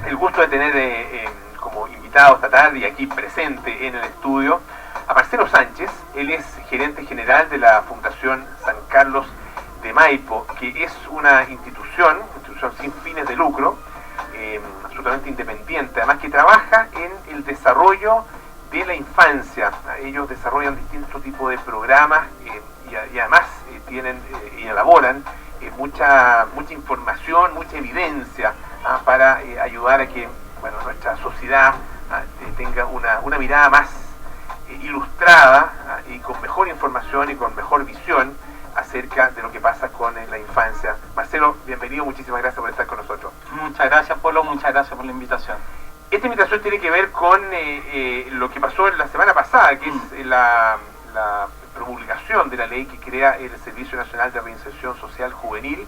el gusto de tener como invitado esta tarde y aquí presente en el estudio a Marcelo Sánchez. Él es gerente general de la Fundación San Carlos de Maipo, que es una institución sin fines de lucro, absolutamente independiente, además que trabaja en el desarrollo de la infancia. Ellos desarrollan distintos tipos de programas y además tienen y elaboran mucha información, mucha evidencia para ayudar a que nuestra sociedad tenga una mirada más ilustrada y con mejor información y con mejor visión acerca de lo que pasa con la infancia. Marcelo, bienvenido, muchísimas gracias por estar con nosotros. Muchas gracias, Polo, muchas gracias por la invitación. Esta invitación tiene que ver con lo que pasó la semana pasada, que es la promulgación de la ley que crea el Servicio Nacional de Reinserción Social Juvenil,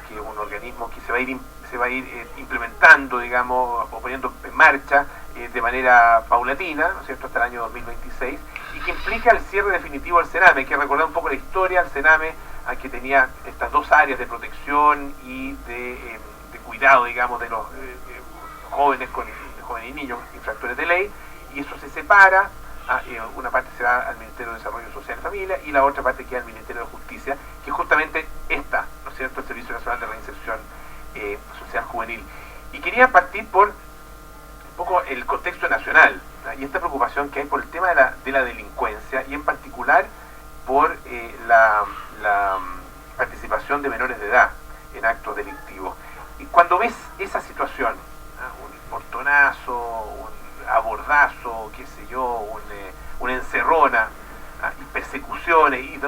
que es un organismo que se va a ir implementando, digamos, o poniendo en marcha de manera paulatina, ¿no es cierto?, hasta el año 2026, y que implica el cierre definitivo del Sename. Hay que recordar un poco la historia. El Sename, que tenía estas dos áreas de protección y de cuidado, digamos, de los jóvenes y niños infractores de ley, y eso se separa. Una parte se da al Ministerio de Desarrollo Social y Familia y la otra parte queda al Ministerio de Justicia, que es justamente esta, ¿no es cierto?, el Servicio Nacional de Reinserción Social Juvenil. Y quería partir por un poco el contexto nacional, y esta preocupación que hay por el tema de la delincuencia, y en particular por la participación de menores de edad en actos delictivos. Y cuando ves esa situación, un portonazo, un abordazo, qué sé yo, una encerrona, y persecuciones, y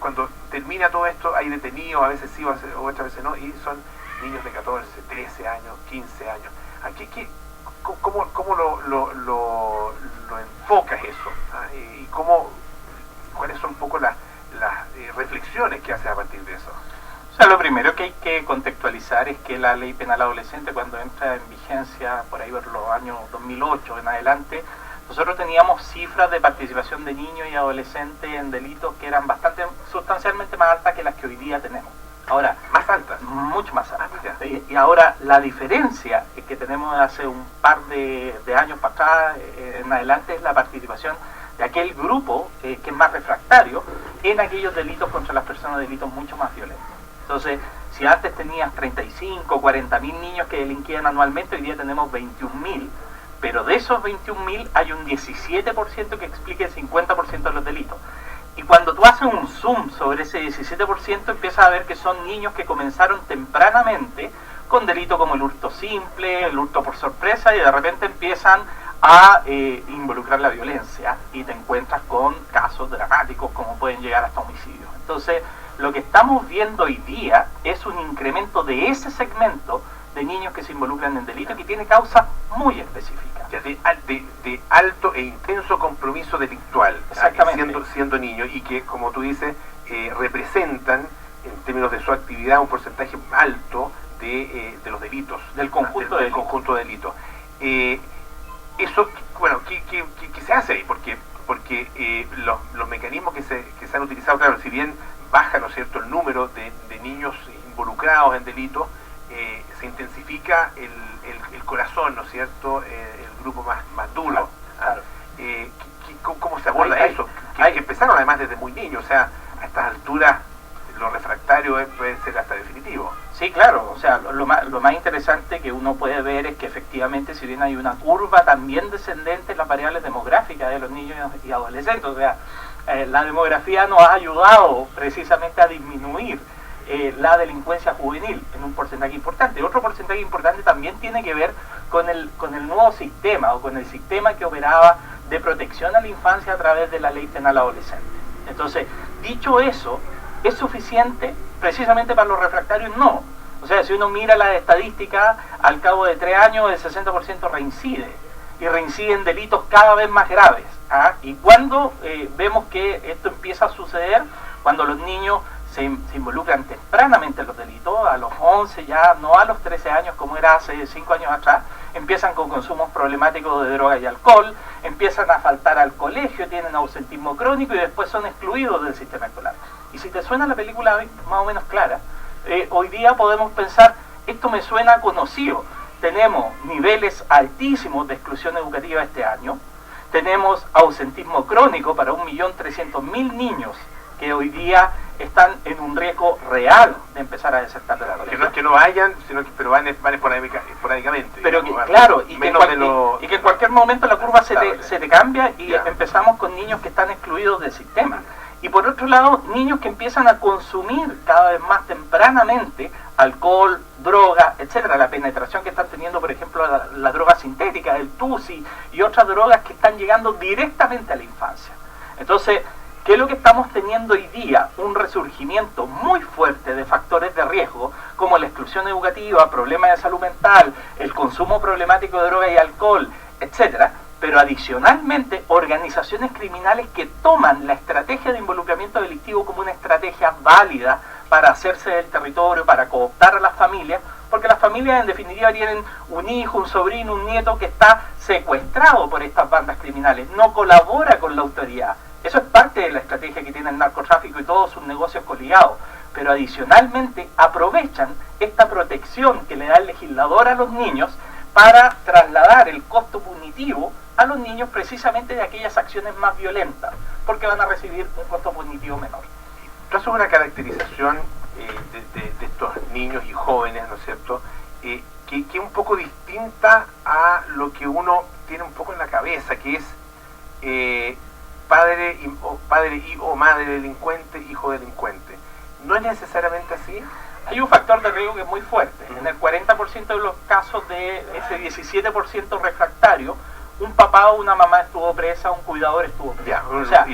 cuando termina todo esto hay detenidos, a veces sí o otras veces no, y son niños de 14, 13 años, 15 años. ¿Cómo lo enfocas eso? ¿Y cuáles son un poco las reflexiones que haces a partir de eso? O sea, lo primero que hay que contextualizar es que la ley penal adolescente, cuando entra en vigencia por ahí por los años 2008 en adelante, nosotros teníamos cifras de participación de niños y adolescentes en delitos que eran sustancialmente más altas que las que hoy día tenemos. Ahora, ¿más altas? Mucho más altas. Y ahora la diferencia que tenemos hace un par de años para atrás en adelante es la participación de aquel grupo que es más refractario en aquellos delitos contra las personas, delitos mucho más violentos. Entonces, si antes tenías 35, 40.000 niños que delinquían anualmente, hoy día tenemos 21.000, pero de esos 21.000 hay un 17% que explica el 50% de los delitos. Y cuando tú haces un zoom sobre ese 17%, empiezas a ver que son niños que comenzaron tempranamente con delitos como el hurto simple, el hurto por sorpresa, y de repente empiezan a involucrar la violencia, y te encuentras con casos dramáticos como pueden llegar hasta homicidios. Entonces, lo que estamos viendo hoy día es un incremento de ese segmento de niños que se involucran en delitos que tiene causas muy específicas. De alto e intenso compromiso delictual. Exactamente. Siendo niños, y que, como tú dices, representan, en términos de su actividad, un porcentaje alto de los delitos. Del conjunto de delitos. Eso, bueno, ¿qué se hace ahí? Porque los mecanismos que se han utilizado, claro, si bien baja, ¿no es cierto?, el número de niños involucrados en delitos, se intensifica el corazón, ¿no es cierto?, el grupo más duro. Claro. ¿Cómo se aborda eso? Que empezaron además desde muy niños, o sea, a estas alturas lo refractario puede ser hasta definitivo. Sí, claro, o sea, lo más interesante que uno puede ver es que efectivamente, si bien hay una curva también descendente en las variables demográficas de los niños y adolescentes, o sea, la demografía nos ha ayudado precisamente a disminuir la delincuencia juvenil en un porcentaje importante. Otro porcentaje importante también tiene que ver con el nuevo sistema, o con el sistema que operaba de protección a la infancia a través de la ley penal adolescente. Entonces, dicho eso, ¿es suficiente precisamente para los refractarios? No. O sea, si uno mira las estadísticas, al cabo de 3 años el 60% reincide, y reincide en delitos cada vez más graves. Y cuando vemos que esto empieza a suceder, cuando los niños se involucran tempranamente en los delitos, a los 11 ya, no a los 13 años como era hace 5 años atrás, empiezan con consumos problemáticos de droga y alcohol, empiezan a faltar al colegio, tienen ausentismo crónico y después son excluidos del sistema escolar. Y si te suena la película más o menos clara, hoy día podemos pensar, esto me suena conocido, tenemos niveles altísimos de exclusión educativa este año, tenemos ausentismo crónico para 1.300.000 niños que hoy día están en un riesgo real de empezar a desertar de la colegio. Que no es que no vayan, sino que pero van esporádicamente. Pero digamos, claro, y que en cualquier momento la curva se te cambia y empezamos con niños que están excluidos del sistema. Y por otro lado, niños que empiezan a consumir cada vez más tempranamente alcohol, droga, etcétera. La penetración que están teniendo, por ejemplo, la droga sintética, el TUSI y otras drogas que están llegando directamente a la infancia. Entonces, ¿qué es lo que estamos teniendo hoy día? Un resurgimiento muy fuerte de factores de riesgo, como la exclusión educativa, problemas de salud mental, el consumo problemático de droga y alcohol, etcétera. Pero adicionalmente, organizaciones criminales que toman la estrategia de involucramiento delictivo como una estrategia válida para hacerse del territorio, para cooptar a las familias, porque las familias en definitiva tienen un hijo, un sobrino, un nieto que está secuestrado por estas bandas criminales, no colabora con la autoridad. Eso es parte de la estrategia que tiene el narcotráfico y todos sus negocios coligados, pero adicionalmente aprovechan esta protección que le da el legislador a los niños para trasladar el costo punitivo a los niños precisamente de aquellas acciones más violentas, porque van a recibir un costo punitivo menor. Tú haces una caracterización de estos niños y jóvenes, ¿no es cierto?, que es un poco distinta a lo que uno tiene un poco en la cabeza, que es padre o madre delincuente, hijo delincuente. ¿No es necesariamente así? Hay un factor de riesgo que es muy fuerte. En el 40% de los casos de ese 17% refractario, un papá o una mamá estuvo presa, un cuidador estuvo presa. O sea,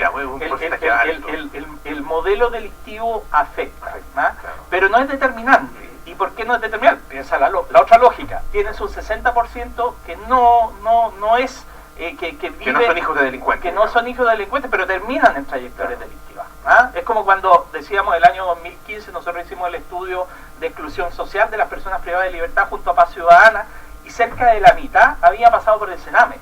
el modelo delictivo afecta, ¿no? Claro. Pero no es determinante. ¿Y por qué no es determinante? Piensa la otra lógica. Tienes un 60% que no es... que no son hijos de delincuentes. Que no son hijos de delincuentes, pero terminan en trayectorias delictivas. ¿Ah? Es como cuando decíamos el año 2015, nosotros hicimos el estudio de exclusión social de las personas privadas de libertad junto a Paz Ciudadana, y cerca de la mitad había pasado por el Sename.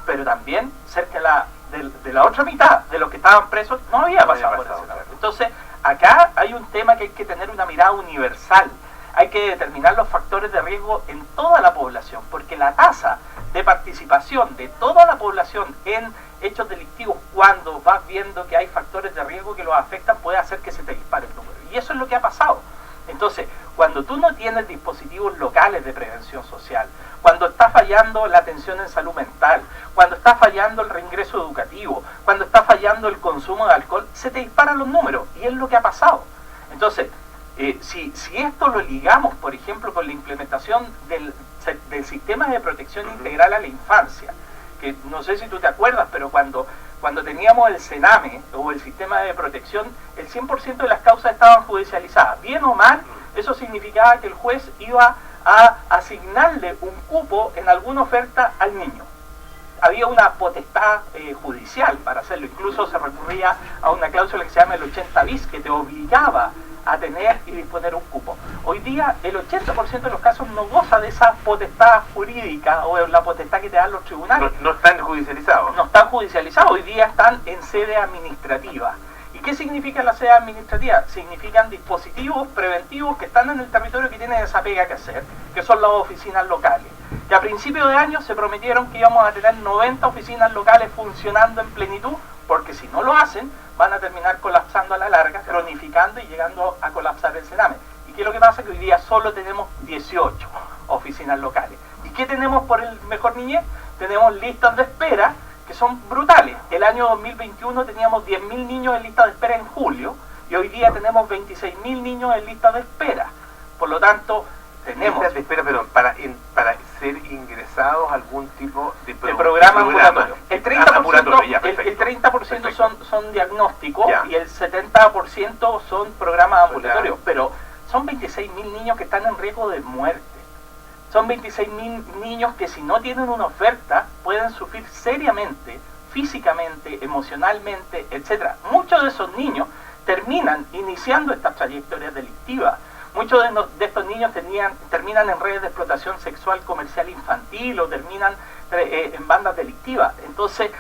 Pero también cerca de la otra mitad de los que estaban presos no había pasado por el Sename. Claro. Entonces, acá hay un tema que hay que tener una mirada universal. Hay que determinar los factores de riesgo en toda la población, porque la tasa de participación de toda la población en hechos delictivos, cuando vas viendo que hay factores de riesgo que los afectan, puede hacer que se te dispare el número. Y eso es lo que ha pasado. Entonces, cuando tú no tienes dispositivos locales de prevención social, cuando está fallando la atención en salud mental, cuando está fallando el reingreso educativo, cuando está fallando el consumo de alcohol, se te disparan los números, y es lo que ha pasado. Entonces, si esto lo ligamos, por ejemplo, con la implementación del sistema de protección integral a la infancia, que no sé si tú te acuerdas, pero cuando teníamos el Sename o el sistema de protección, el 100% de las causas estaban judicializadas. Bien o mal, eso significaba que el juez iba a asignarle un cupo en alguna oferta al niño. Había una potestad judicial para hacerlo, incluso se recurría a una cláusula que se llama el 80 bis, que te obligaba a tener y disponer un cupo. Hoy día el 80% de los casos no goza de esa potestad jurídica o la potestad que te dan los tribunales. No están judicializados. No están judicializados, hoy día están en sede administrativa. ¿Y qué significa la sede administrativa? Significan dispositivos preventivos que están en el territorio que tienen esa pega que hacer, que son las oficinas locales. Que a principios de año se prometieron que íbamos a tener 90 oficinas locales funcionando en plenitud, porque si no lo hacen, van a terminar colapsando a la larga, cronificando y llegando a colapsar el Sename. ¿Y qué es lo que pasa? Que hoy día solo tenemos 18 oficinas locales. ¿Y qué tenemos por el mejor niñez? Tenemos listas de espera que son brutales. El año 2021 teníamos 10.000 niños en lista de espera en julio, y hoy día tenemos 26.000 niños en lista de espera. Por lo tanto, tenemos... Listas de espera, perdón, para ser ingresados a algún tipo de programa ambulatorio. El 30%, ambulatorio, ya, el 30% son diagnósticos, y el 70% son programas ambulatorios. Pero son 26.000 niños que están en riesgo de muerte. Son 26.000 niños que, si no tienen una oferta, pueden sufrir seriamente, físicamente, emocionalmente, etc. Muchos de esos niños terminan iniciando estas trayectorias delictivas. Muchos de estos niños terminan en redes de explotación sexual comercial infantil o terminan en bandas delictivas. Entonces,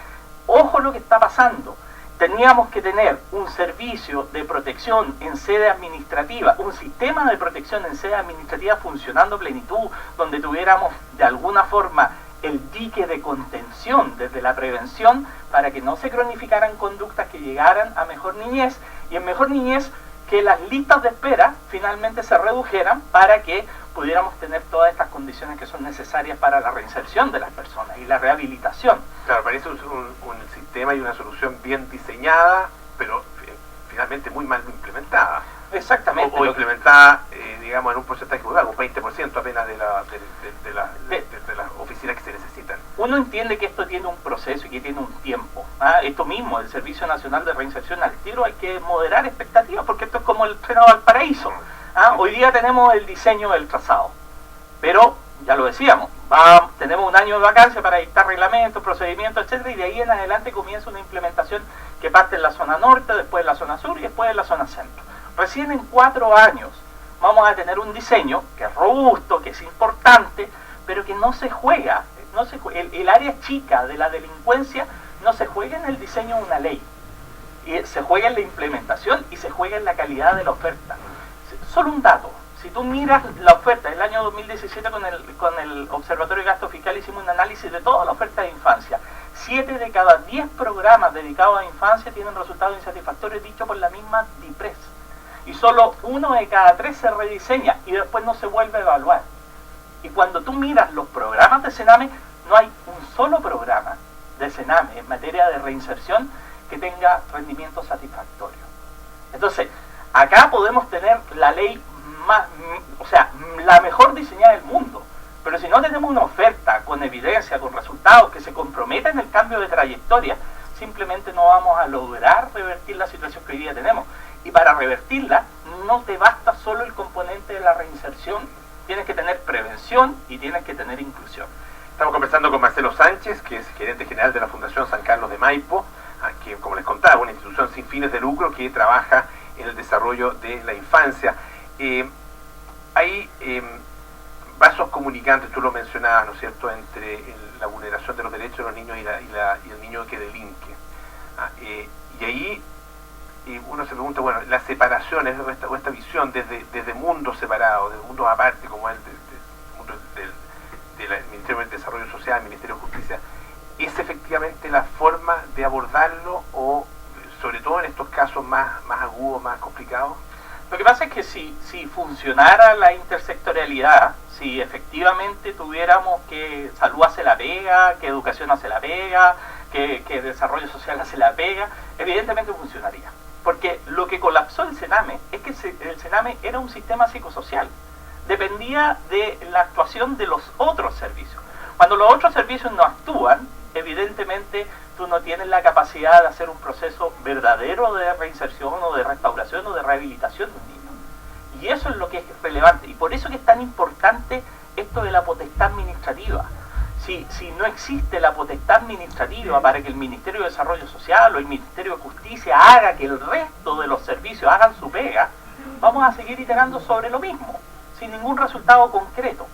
ojo lo que está pasando. teníamos que tener un servicio de protección en sede administrativa, un sistema de protección en sede administrativa funcionando a plenitud, donde tuviéramos de alguna forma el dique de contención desde la prevención para que no se cronificaran conductas que llegaran a mejor niñez, y en mejor niñez que las listas de espera finalmente se redujeran para que pudiéramos tener todas estas condiciones que son necesarias para la reinserción de las personas y la rehabilitación. Claro, parece un sistema y una solución bien diseñada, pero finalmente muy mal implementada. Exactamente. O implementada, digamos, en un porcentaje muy bajo, un 20% apenas de las oficinas que se necesitan. Uno entiende que esto tiene un proceso y que tiene un tiempo. Esto mismo, el Servicio Nacional de Reinserción al tiro, hay que moderar expectativas, porque esto es como el tren a Valparaíso. Hoy día tenemos el diseño del trazado, pero ya lo decíamos, tenemos un año de vacancia para dictar reglamentos, procedimientos, etcétera, y de ahí en adelante comienza una implementación que parte en la zona norte, después en la zona sur y después en la zona centro. Recién en 4 años vamos a tener un diseño que es robusto, que es importante, pero que no se juega. El área chica de la delincuencia no se juega en el diseño de una ley. Y se juega en la implementación y se juega en la calidad de la oferta. Solo un dato. Si tú miras la oferta del año 2017 con el Observatorio de Gasto Fiscal, hicimos un análisis de toda la oferta de infancia. 7 de cada 10 programas dedicados a infancia tienen resultados insatisfactorios dicho por la misma DIPRES. Y solo 1 de cada 3 se rediseña y después no se vuelve a evaluar. Y cuando tú miras los programas de Sename, no hay un solo programa de Sename en materia de reinserción que tenga rendimiento satisfactorio. Entonces, acá podemos tener la ley la mejor diseñada del mundo, pero si no tenemos una oferta con evidencia, con resultados que se comprometa en el cambio de trayectoria, simplemente no vamos a lograr revertir la situación que hoy día tenemos. Y para revertirla no te basta solo el componente de la reinserción, tienes que tener prevención y tienes que tener inclusión. Estamos conversando con Marcelo Sánchez, que es gerente general de la Fundación San Carlos de Maipo, que, como les contaba, es una institución sin fines de lucro que trabaja en el desarrollo de la infancia. Hay vasos comunicantes, tú lo mencionabas, ¿no es cierto?, entre la vulneración de los derechos de los niños y el niño que delinque. Y ahí uno se pregunta, bueno, las separaciones o esta visión desde mundos separados, desde mundos aparte, como el mundo del Ministerio del Desarrollo Social, el Ministerio de Justicia, ¿es efectivamente la forma de abordarlo o, sobre todo en estos casos más agudos, más complicados? Lo que pasa es que si funcionara la intersectorialidad, si efectivamente tuviéramos que salud hace la pega, que educación hace la pega, que desarrollo social hace la pega, evidentemente funcionaría. Porque lo que colapsó el Sename es que el Sename era un sistema psicosocial. Dependía de la actuación de los otros servicios. Cuando los otros servicios no actúan, evidentemente tú no tienes la capacidad de hacer un proceso verdadero de reinserción o de restauración o de rehabilitación de un niño. Y eso es lo que es relevante. Y por eso que es tan importante esto de la potestad administrativa. Si no existe la potestad administrativa para que el Ministerio de Desarrollo Social o el Ministerio de Justicia haga que el resto de los servicios hagan su pega, vamos a seguir iterando sobre lo mismo, sin ningún resultado concreto.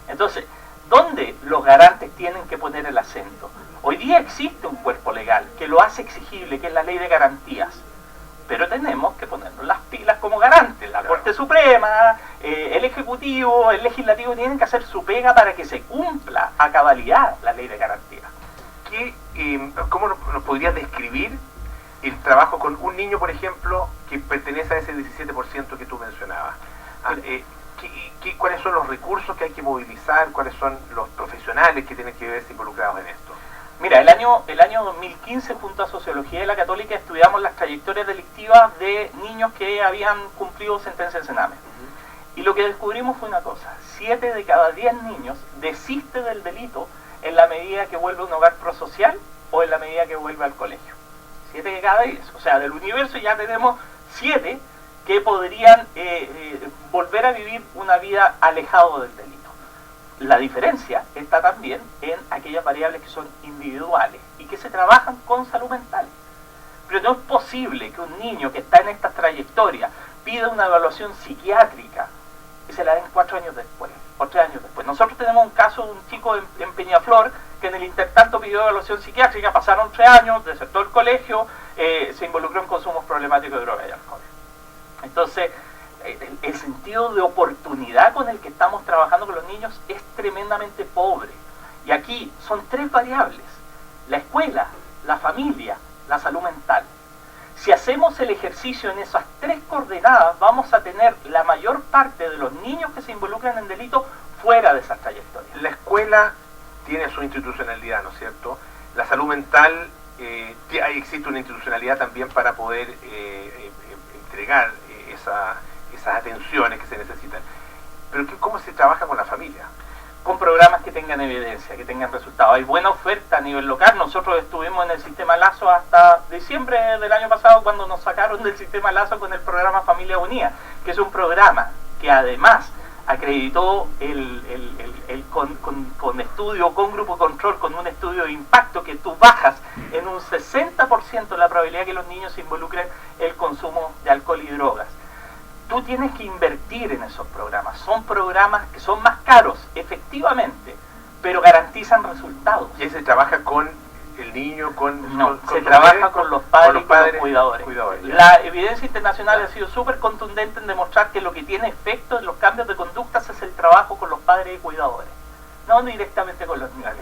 Entonces, ¿dónde los garantes tienen que poner el acento? Hoy día existe un cuerpo legal que lo hace exigible, que es la Ley de Garantías. Pero tenemos que ponernos las pilas como garantes. La Corte Suprema, el Ejecutivo, el Legislativo tienen que hacer su pega para que se cumpla a cabalidad la Ley de Garantías. ¿Cómo nos podrías describir el trabajo con un niño, por ejemplo, que pertenece a ese 17% que tú mencionabas? ¿Cuáles son los recursos que hay que movilizar? ¿Cuáles son los profesionales que tienen que verse involucrados en esto? Mira, el año 2015, junto a Sociología de la Católica, estudiamos las trayectorias delictivas de niños que habían cumplido sentencia en Sename. Y lo que descubrimos fue una cosa: 7 de cada 10 niños desiste del delito en la medida que vuelve a un hogar prosocial o en la medida que vuelve al colegio. 7 de cada 10. O sea, del universo ya tenemos 7 que podrían volver a vivir una vida alejado del delito. La diferencia está también en aquellas variables que son individuales y que se trabajan con salud mental. Pero no es posible que un niño que está en estas trayectorias pida una evaluación psiquiátrica y se la den 4 años después o 3 años después. Nosotros tenemos un caso de un chico en Peñaflor que en el intertanto pidió evaluación psiquiátrica, pasaron 3 años, desertó el colegio, se involucró en consumos problemáticos de droga y alcohol. Entonces, el sentido de oportunidad con el que estamos trabajando con los niños es tremendamente pobre. Y aquí son 3 variables: la escuela, la familia, la salud mental. Si hacemos el ejercicio en esas 3 coordenadas, vamos a tener la mayor parte de los niños que se involucran en delito fuera de esas trayectorias. La escuela tiene su institucionalidad, ¿no es cierto? La salud mental, existe una institucionalidad también para poder entregar esas atenciones que se necesitan. Pero ¿cómo se trabaja con la familia? Con programas que tengan evidencia, que tengan resultados. Hay buena oferta a nivel local. Nosotros estuvimos en el sistema Lazo hasta diciembre del año pasado, cuando nos sacaron del sistema Lazo con el programa Familia Unida, que es un programa que además acreditó con estudio, con grupo control, con un estudio de impacto, que tú bajas en un 60% la probabilidad que los niños se involucren en el consumo de alcohol y drogas. Tú tienes que invertir en esos programas. Son programas que son más caros, efectivamente, pero garantizan resultados. ¿Y ahí se trabaja con el niño, se trabaja con los padres y con los cuidadores. La evidencia internacional ha sido súper contundente en demostrar que lo que tiene efecto en los cambios de conductas es el trabajo con los padres y cuidadores, no directamente con los niños.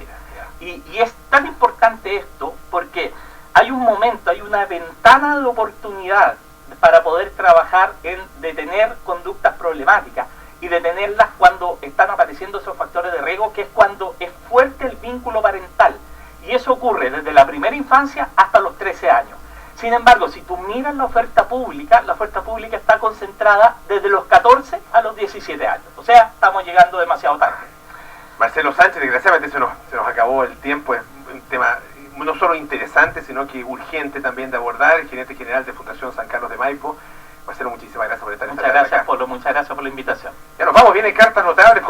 Y es tan importante esto porque hay un momento, hay una ventana de oportunidad para poder trabajar en detener conductas problemáticas y detenerlas cuando están apareciendo esos factores de riesgo, que es cuando es fuerte el vínculo parental. Y eso ocurre desde la primera infancia hasta los 13 años. Sin embargo, si tú miras la oferta pública está concentrada desde los 14 a los 17 años. O sea, estamos llegando demasiado tarde. Marcelo Sánchez, desgraciadamente se nos acabó el tiempo. Es un tema no solo interesante, sino que urgente también de abordar. El gerente general de Fundación San Carlos de Maipo. Marcelo, muchísimas gracias por estar en esta tarde acá. Muchas gracias por la invitación. Ya nos vamos, vienen cartas notables.